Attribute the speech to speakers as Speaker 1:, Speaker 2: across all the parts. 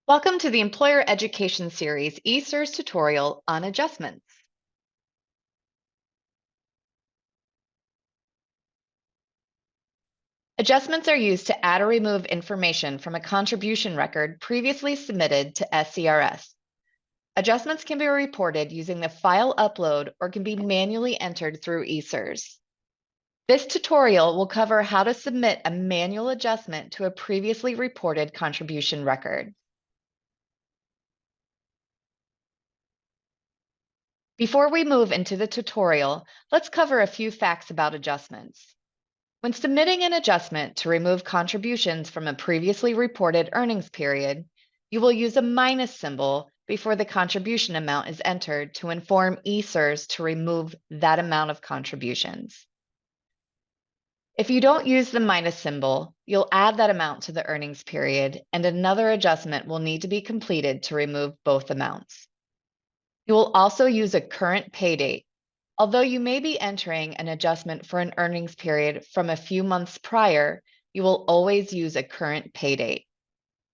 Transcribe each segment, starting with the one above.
Speaker 1: Welcome to the Employer Education Series eSERS tutorial on adjustments. Adjustments are used to add or remove information from a contribution record previously submitted to eSERS. Adjustments can be reported using the file upload or can be manually entered through eSERS. This tutorial will cover how to submit a manual adjustment to a previously reported contribution record. Before we move into the tutorial, let's cover a few facts about adjustments. When submitting an adjustment to remove contributions from a previously reported earnings period, you will use a minus symbol before the contribution amount is entered to inform eSERS to remove that amount of contributions. If you don't use the minus symbol, you'll add that amount to the earnings period, and another adjustment will need to be completed to remove both amounts. You will also use a current pay date. Although you may be entering an adjustment for an earnings period from a few months prior, you will always use a current pay date.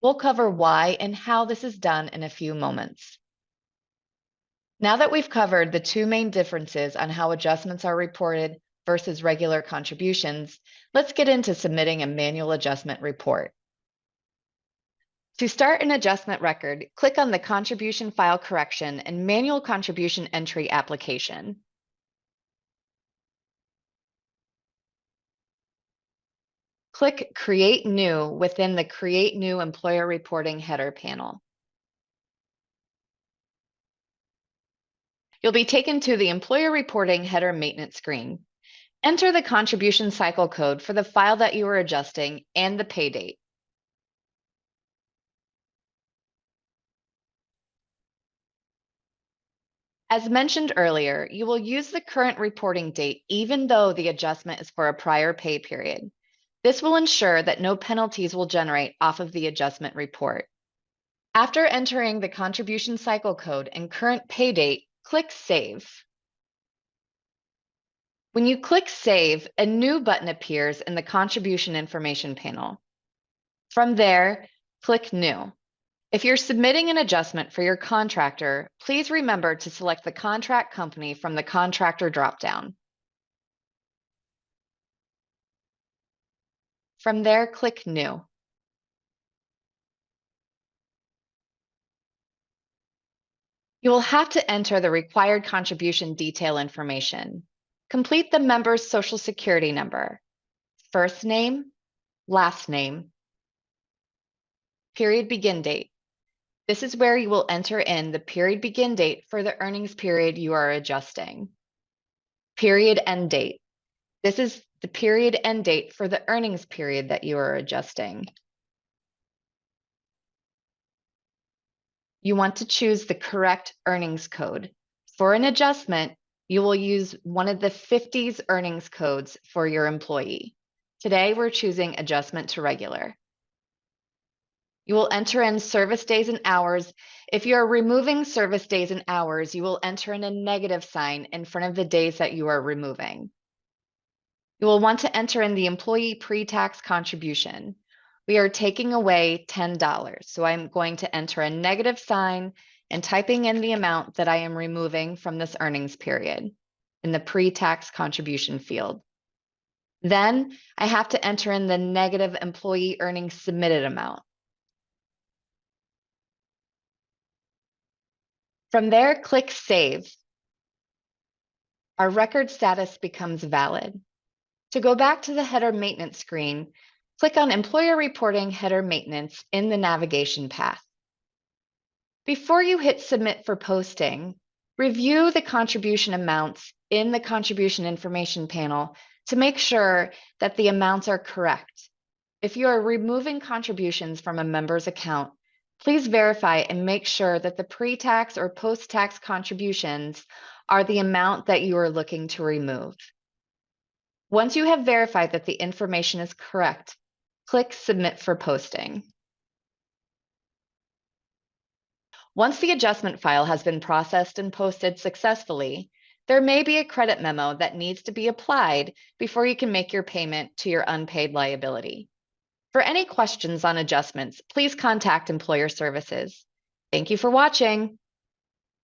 Speaker 1: We'll cover why and how this is done in a few moments. Now that we've covered the two main differences on how adjustments are reported versus regular contributions, let's get into submitting a manual adjustment report. To start an adjustment record, click on the Contribution File Correction and Manual Contribution Entry application. Click Create New within the Create New Employer Reporting header panel. You'll be taken to the Employer Reporting header maintenance screen. Enter the contribution cycle code for the file that you are adjusting and the pay date. As mentioned earlier, you will use the current reporting date even though the adjustment is for a prior pay period. This will ensure that no penalties will generate off of the adjustment report. After entering the contribution cycle code and current pay date, click Save. When you click Save, a new button appears in the Contribution Information panel. From there, click New. If you're submitting an adjustment for your contractor, please remember to select the contract company from the Contractor dropdown. From there, click New. You will have to enter the required contribution detail information. Complete the member's Social Security number, first name, last name, period begin date. This is where you will enter in the period begin date for the earnings period you are adjusting. Period end date. This is the period end date for the earnings period that you are adjusting. You want to choose the correct earnings code. For an adjustment, you will use one of the 50s earnings codes for your employee. Today, we're choosing adjustment to regular. You will enter in service days and hours. If you're removing service days and hours, you will enter in a negative sign in front of the days that you are removing. You will want to enter in the employee pre-tax contribution. We are taking away $10, so I'm going to enter a negative sign and typing in the amount that I am removing from this earnings period in the pre-tax contribution field. Then I have to enter in the negative employee earnings submitted amount. From there, click Save. Our record status becomes valid. To go back to the header maintenance screen, click on Employer Reporting Header Maintenance in the navigation path. Before you hit Submit for posting, review the contribution amounts in the Contribution Information panel to make sure that the amounts are correct. If you are removing contributions from a member's account, please verify and make sure that the pre-tax or post-tax contributions are the amount that you are looking to remove. Once you have verified that the information is correct, click Submit for posting. Once the adjustment file has been processed and posted successfully, there may be a credit memo that needs to be applied before you can make your payment to your unpaid liability. For any questions on adjustments, please contact Employer Services. Thank you for watching.